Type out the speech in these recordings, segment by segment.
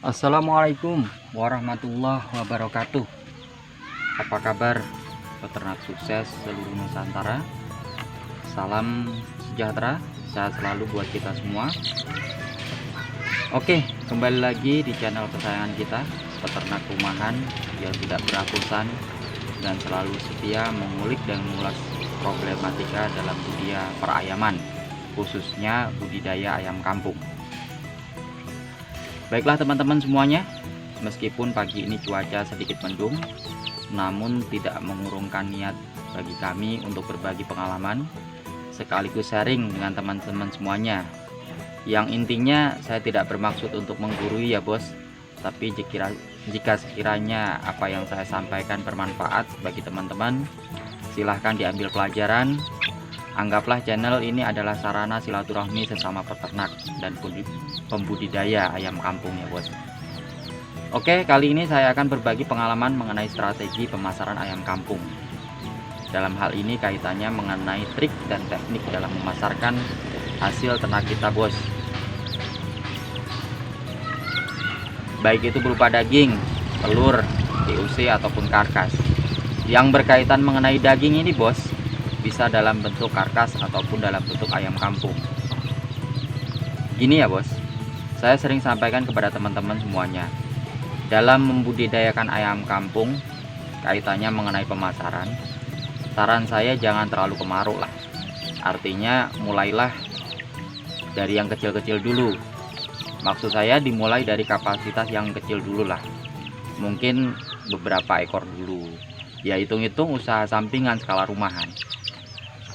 Assalamualaikum warahmatullahi wabarakatuh. Apa kabar peternak sukses seluruh Nusantara? Salam sejahtera, sehat selalu buat kita semua. Oke, kembali lagi di channel kesayangan kita, peternak rumahan yang tidak beratusan dan selalu setia mengulik dan mengulas problematika dalam budidaya perayaman, khususnya budidaya ayam kampung. Baiklah teman-teman semuanya, meskipun pagi ini cuaca sedikit mendung, namun tidak mengurungkan niat bagi kami untuk berbagi pengalaman sekaligus sharing dengan teman-teman semuanya. Yang intinya saya tidak bermaksud untuk menggurui ya bos, tapi jika sekiranya apa yang saya sampaikan bermanfaat bagi teman-teman, silahkan diambil pelajaran. Anggaplah channel ini adalah sarana silaturahmi sesama peternak dan pembudidaya ayam kampung ya bos. Oke, kali ini saya akan berbagi pengalaman mengenai strategi pemasaran ayam kampung. Dalam hal ini kaitannya mengenai trik dan teknik dalam memasarkan hasil ternak kita bos. Baik itu berupa daging, telur, TUC ataupun karkas. Yang berkaitan mengenai daging ini bos, bisa dalam bentuk karkas ataupun dalam bentuk ayam kampung. Gini ya bos, saya sering sampaikan kepada teman-teman semuanya, dalam membudidayakan ayam kampung, kaitannya mengenai pemasaran, saran saya jangan terlalu kemaruk lah. Artinya mulailah dari yang kecil-kecil dulu. Maksud saya dimulai dari kapasitas yang kecil dulu lah, mungkin beberapa ekor dulu. Ya hitung-hitung usaha sampingan skala rumahan.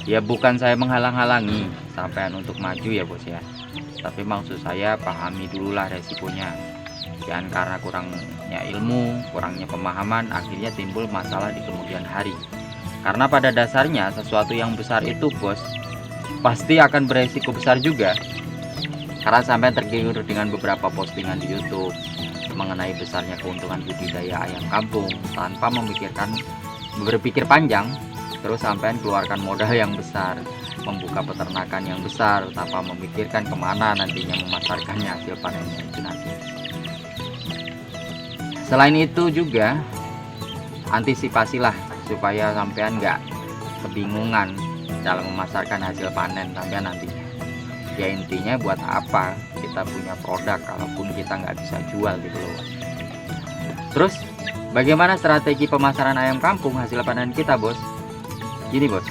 Ya bukan saya menghalang-halangi sampean untuk maju ya bos ya, tapi maksud saya pahami dululah resikonya. Jangan karena kurangnya ilmu, kurangnya pemahaman akhirnya timbul masalah di kemudian hari. Karena pada dasarnya sesuatu yang besar itu bos pasti akan beresiko besar juga. Karena sampai tergiur dengan beberapa postingan di YouTube mengenai besarnya keuntungan budidaya ayam kampung tanpa berpikir panjang. Terus sampai keluarkan modal yang besar, membuka peternakan yang besar tanpa memikirkan kemana nantinya memasarkannya hasil panennya itu nanti. Selain itu juga antisipasilah supaya sampean nggak kebingungan dalam memasarkan hasil panen sampean nantinya. Ya intinya buat apa kita punya produk kalaupun kita nggak bisa jual gitu loh. Terus bagaimana strategi pemasaran ayam kampung hasil panen kita bos? Gini bos,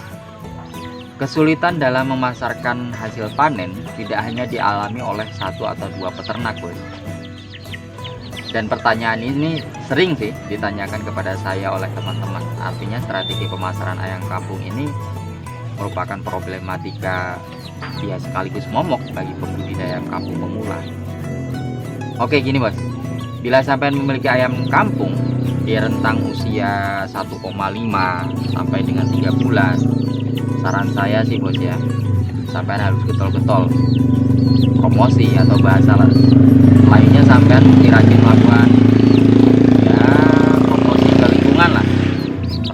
kesulitan dalam memasarkan hasil panen tidak hanya dialami oleh satu atau dua peternak bos. Dan pertanyaan ini sering sih ditanyakan kepada saya oleh teman-teman. Artinya strategi pemasaran ayam kampung ini merupakan problematika ya sekaligus momok bagi pembudidaya ayam kampung pemula. Oke gini bos, bila sampai memiliki ayam kampung di rentang usia 1,5 sampai dengan 3 bulan, saran saya sih bos ya, sampai harus getol-getol promosi atau bahasa lainnya, sampai rajin melakukan ya promosi ke lingkungan lah.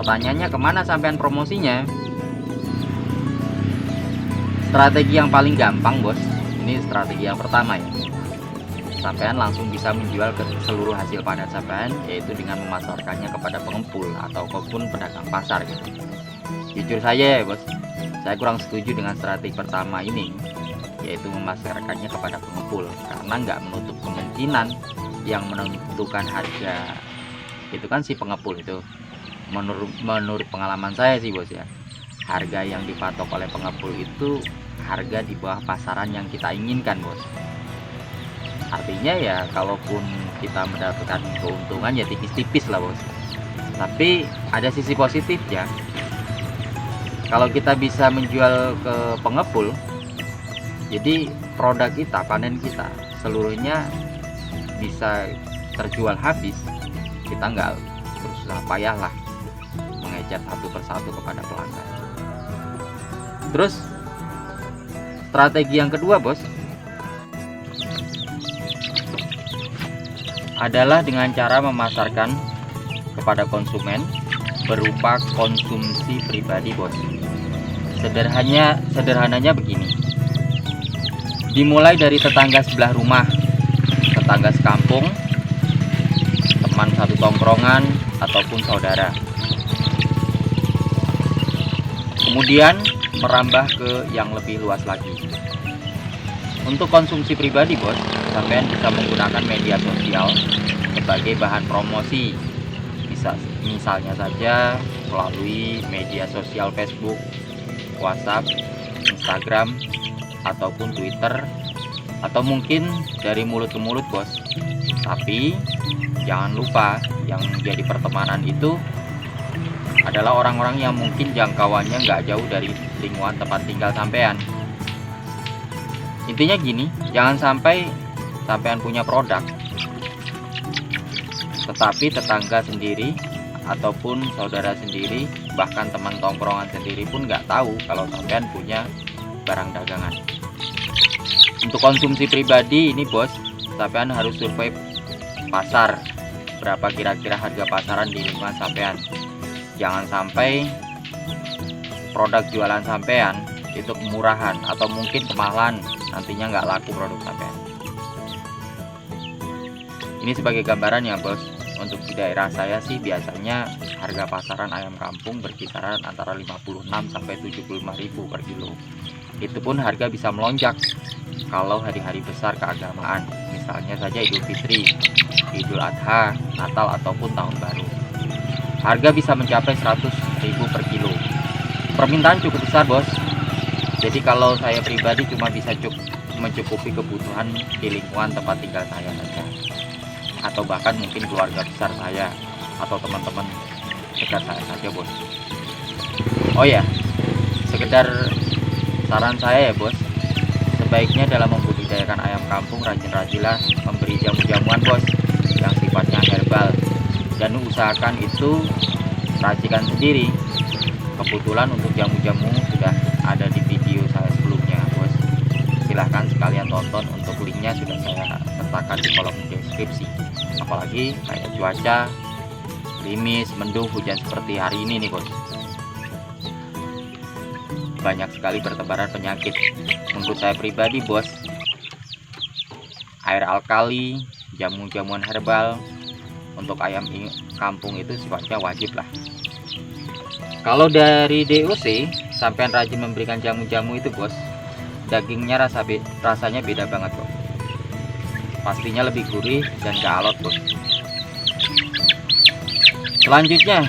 Pertanyaannya kemana sampean promosinya? Strategi yang paling gampang bos, ini strategi yang pertama ya, sampean langsung bisa menjual ke seluruh hasil panen sampean, yaitu dengan memasarkannya kepada pengepul ataupun pedagang pasar gitu. Jujur saja ya bos, saya kurang setuju dengan strategi pertama ini, yaitu memasarkannya kepada pengepul, karena nggak menutup kemungkinan yang menentukan harga itu kan si pengepul itu. Menurut pengalaman saya sih bos ya, harga yang dipatok oleh pengepul itu harga di bawah pasaran yang kita inginkan bos. Artinya ya kalaupun kita mendapatkan keuntungan ya tipis-tipis lah bos, tapi ada sisi positif ya. Kalau kita bisa menjual ke pengepul, jadi produk kita, panen kita seluruhnya bisa terjual habis. Kita nggak bersusah payah lah mengejar satu persatu kepada pelanggan. Terus strategi yang kedua bos adalah dengan cara memasarkan kepada konsumen berupa konsumsi pribadi bos. Sederhananya begini, dimulai dari tetangga sebelah rumah, tetangga sekampung, teman satu tongkrongan, ataupun saudara. Kemudian merambah ke yang lebih luas lagi. Untuk konsumsi pribadi bos, sampean bisa menggunakan media sosial sebagai bahan promosi. Misalnya saja melalui media sosial Facebook, WhatsApp, Instagram, ataupun Twitter, atau mungkin dari mulut ke mulut bos. Tapi jangan lupa yang menjadi pertemanan itu adalah orang-orang yang mungkin jangkauannya nggak jauh dari lingkungan tempat tinggal sampean. Intinya gini, jangan sampai sampean punya produk tetapi tetangga sendiri ataupun saudara sendiri, bahkan teman tongkrongan sendiri pun nggak tahu kalau sampean punya barang dagangan. Untuk konsumsi pribadi ini bos, sampean harus survei pasar, berapa kira-kira harga pasaran di lingkungan sampean. Jangan sampai produk jualan sampean itu kemurahan atau mungkin kemahalan, nantinya nggak laku produk sampean. Ini sebagai gambaran ya bos. Untuk di daerah saya sih biasanya harga pasaran ayam kampung berkisaran antara 56 sampai 75.000 per kilo. Itu pun harga bisa melonjak kalau hari-hari besar keagamaan, misalnya saja Idul Fitri, Idul Adha, Natal ataupun Tahun Baru. Harga bisa mencapai 100.000 per kilo. Permintaan cukup besar bos. Jadi kalau saya pribadi cuma bisa mencukupi kebutuhan di lingkungan tempat tinggal saya saja, atau bahkan mungkin keluarga besar saya atau teman-teman dekat saya saja bos. Oh ya, sekedar saran saya ya bos, sebaiknya dalam membudidayakan ayam kampung rajin-rajinlah memberi jamu-jamuan bos yang sifatnya herbal, dan usahakan itu racikan sendiri. Kebetulan untuk jamu-jamu sudah ada di video saya sebelumnya bos, silahkan sekalian tonton, untuk linknya sudah saya sertakan di kolom deskripsi. Apalagi kayak cuaca gerimis, mendung, hujan seperti hari ini nih bos, banyak sekali bertebaran penyakit. Menurut saya pribadi bos, air alkali, jamu-jamuan herbal untuk ayam kampung itu sifatnya wajib lah. Kalau dari DOC sampean rajin memberikan jamu-jamu itu bos, dagingnya rasanya beda banget bos. Pastinya lebih gurih dan gak alot bos. Selanjutnya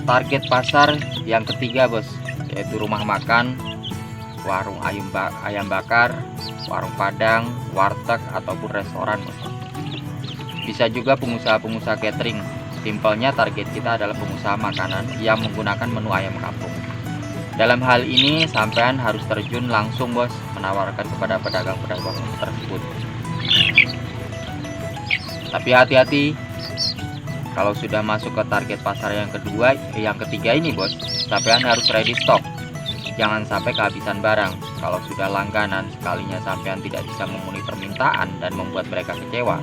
target pasar yang ketiga bos, yaitu rumah makan, warung ayam bakar, warung padang, warteg ataupun restoran bos. Bisa juga pengusaha-pengusaha catering. Simpelnya target kita adalah pengusaha makanan yang menggunakan menu ayam kampung. Dalam hal ini sampean harus terjun langsung bos, menawarkan kepada pedagang-pedagang tersebut. Tapi hati-hati, kalau sudah masuk ke target pasar yang ketiga ini bos, sampean harus ready stock. Jangan sampai kehabisan barang. Kalau sudah langganan, sekalinya sampean tidak bisa memenuhi permintaan dan membuat mereka kecewa,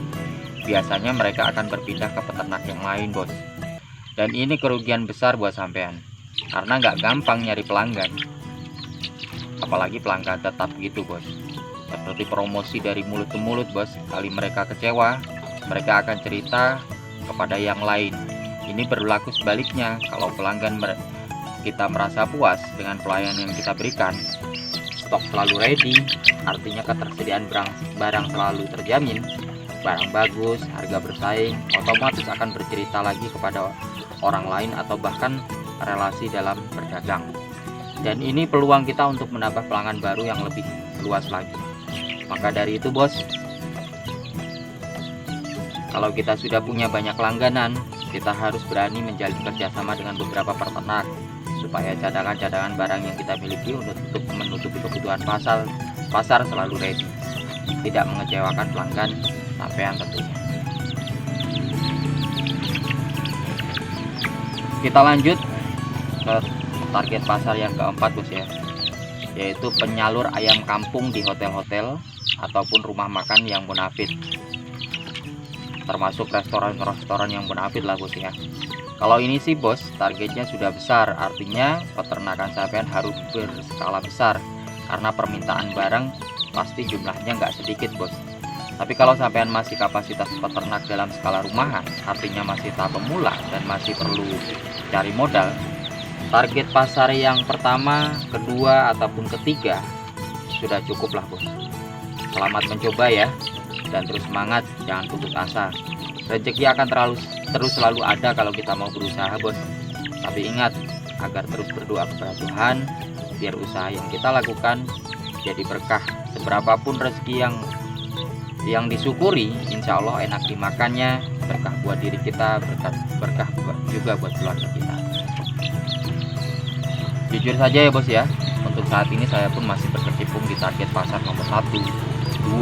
biasanya mereka akan berpindah ke peternak yang lain bos. Dan ini kerugian besar buat sampean, karena nggak gampang nyari pelanggan, apalagi pelanggan tetap gitu bos. Seperti promosi dari mulut ke mulut bos, kali mereka kecewa, mereka akan cerita kepada yang lain. Ini berlaku sebaliknya. Kalau pelanggan kita merasa puas dengan pelayanan yang kita berikan, stok selalu ready, artinya ketersediaan barang selalu terjamin, barang bagus, harga bersaing, otomatis akan bercerita lagi kepada orang lain atau bahkan relasi dalam berdagang. Dan ini peluang kita untuk menambah pelanggan baru yang lebih luas lagi. Maka dari itu bos, kalau kita sudah punya banyak langganan, kita harus berani menjalin kerjasama dengan beberapa peternak, supaya cadangan-cadangan barang yang kita miliki untuk menutupi kebutuhan pasar selalu ready, tidak mengecewakan pelanggan sampean tentunya. Kita lanjut ke target pasar yang keempat bos ya, yaitu penyalur ayam kampung di hotel-hotel ataupun rumah makan yang munafik, termasuk restoran-restoran yang munafik lah bos ya. Kalau ini sih bos, targetnya sudah besar, artinya peternakan sampean harus berskala besar karena permintaan barang pasti jumlahnya nggak sedikit bos. Tapi kalau sampean masih kapasitas peternak dalam skala rumahan, artinya masih tahap pemula dan masih perlu cari modal, target pasar yang pertama, kedua ataupun ketiga sudah cukup lah bos. Selamat mencoba ya, dan terus semangat, jangan putus asa. Rezeki akan terus selalu ada kalau kita mau berusaha bos. Tapi ingat, agar terus berdoa kepada Tuhan biar usaha yang kita lakukan jadi berkah. Seberapapun rezeki yang disyukuri, insya Allah enak dimakannya, berkah buat diri kita, berkah juga buat keluarga kita. Jujur saja ya bos ya, untuk saat ini saya pun masih berkecimpung di target pasar nomor 1,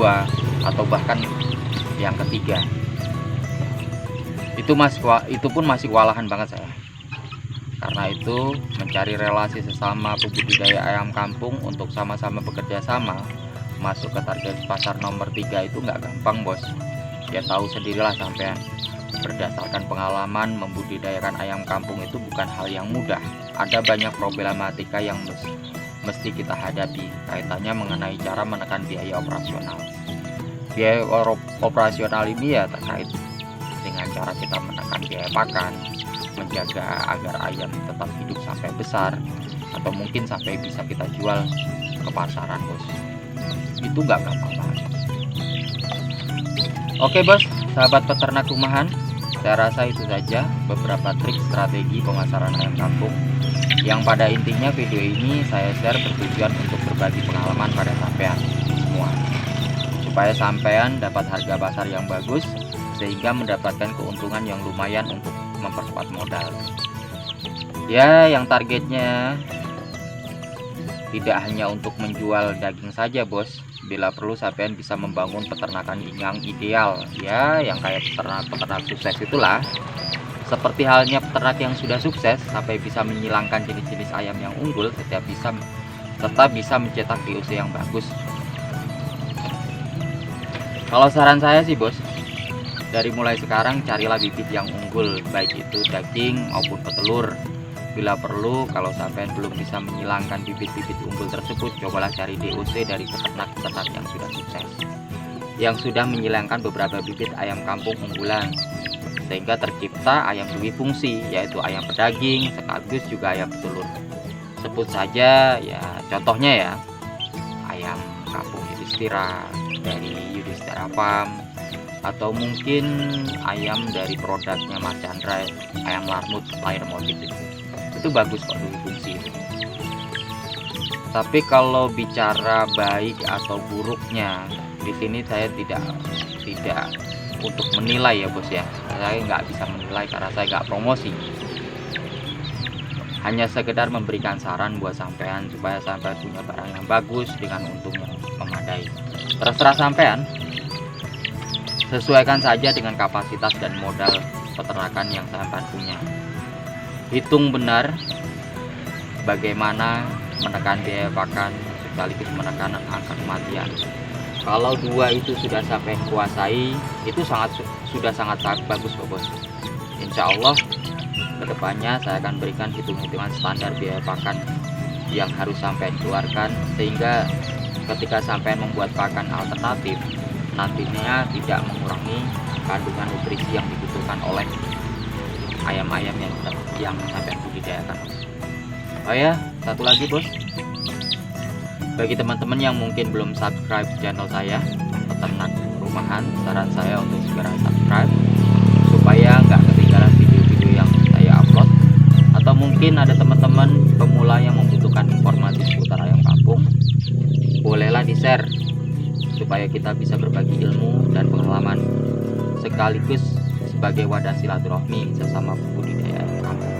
2, atau bahkan yang ketiga. Itu pun masih kewalahan banget saya. Karena itu mencari relasi sesama pembudidaya ayam kampung untuk sama-sama bekerja sama masuk ke target pasar nomor 3 itu nggak gampang bos. Ya tahu sendirilah sampean, berdasarkan pengalaman membudidayakan ayam kampung itu bukan hal yang mudah. Ada banyak problematika yang mesti kita hadapi, kaitannya mengenai cara menekan biaya operasional. Biaya operasional ini ya terkait dengan cara kita menekan biaya pakan, menjaga agar ayam tetap hidup sampai besar, atau mungkin sampai bisa kita jual ke pasaran bos. Itu nggak gampang banget. Oke bos, sahabat peternak rumahan, saya rasa itu saja beberapa trik strategi pemasaran ayam kampung yang pada intinya video ini saya share bertujuan untuk berbagi pengalaman pada sampean semua, supaya sampean dapat harga pasar yang bagus sehingga mendapatkan keuntungan yang lumayan untuk memperkuat modal. Ya, yang targetnya tidak hanya untuk menjual daging saja bos. Bila perlu sampean bisa membangun peternakan yang ideal, ya yang kayak peternak sukses itulah. Seperti halnya peternak yang sudah sukses sampai bisa menyilangkan jenis-jenis ayam yang unggul, tetap bisa mencetak DOC yang bagus. Kalau saran saya sih bos, dari mulai sekarang carilah bibit yang unggul, baik itu daging maupun petelur. Bila perlu, kalau sampean belum bisa menyilangkan bibit-bibit unggul tersebut, cobalah cari DOC dari peternak-peternak yang sudah sukses, yang sudah menyilangkan beberapa bibit ayam kampung unggulan, sehingga tercipta ayam dui fungsi, yaitu ayam pedaging sekaligus juga ayam petelur. Sebut saja ya, contohnya ya, ayam kampung Yudhistira dari Yudhistira Farm, atau mungkin ayam dari produknya Mas Chandra, ayam larmut layer motif itu bagus kok dui fungsi itu. Tapi kalau bicara baik atau buruknya, di sini saya tidak untuk menilai ya bos ya. Saya nggak bisa menilai karena saya nggak promosi. Hanya sekedar memberikan saran buat sampean supaya sampean punya barang yang bagus dengan untung yang memadai. Terserah sampean. Sesuaikan saja dengan kapasitas dan modal peternakan yang sampean punya. Hitung benar bagaimana menekan biaya pakan sekaligus menekan angka kematian. Kalau dua itu sudah sampai kuasai, itu sudah sangat bagus kok bos. Insya Allah kedepannya saya akan berikan hitung-hitungan standar biaya pakan yang harus sampai keluarkan, sehingga ketika sampai membuat pakan alternatif nantinya tidak mengurangi kandungan nutrisi yang dibutuhkan oleh ayam-ayam yang sampai budidayakan. Oh ya, satu lagi bos, bagi teman-teman yang mungkin belum subscribe channel saya peternak rumahan, saran saya untuk segera subscribe supaya nggak ketinggalan video-video yang saya upload. Atau mungkin ada teman-teman pemula yang membutuhkan informasi seputar ayam kampung, bolehlah di share supaya kita bisa berbagi ilmu dan pengalaman sekaligus sebagai wadah silaturahmi sesama budidaya ayam kampung.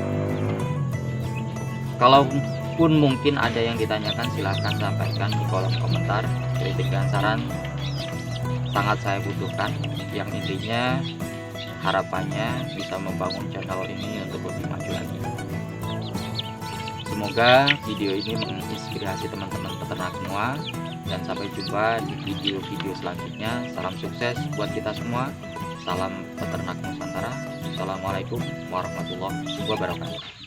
Kalaupun mungkin ada yang ditanyakan, silahkan sampaikan di kolom komentar. Kritik dan saran sangat saya butuhkan. Yang intinya harapannya bisa membangun channel ini untuk lebih maju lagi. Semoga video ini menginspirasi teman-teman peternak semua, dan sampai jumpa di video-video selanjutnya. Salam sukses buat kita semua. Salam peternak Nusantara. Assalamualaikum warahmatullahi wabarakatuh.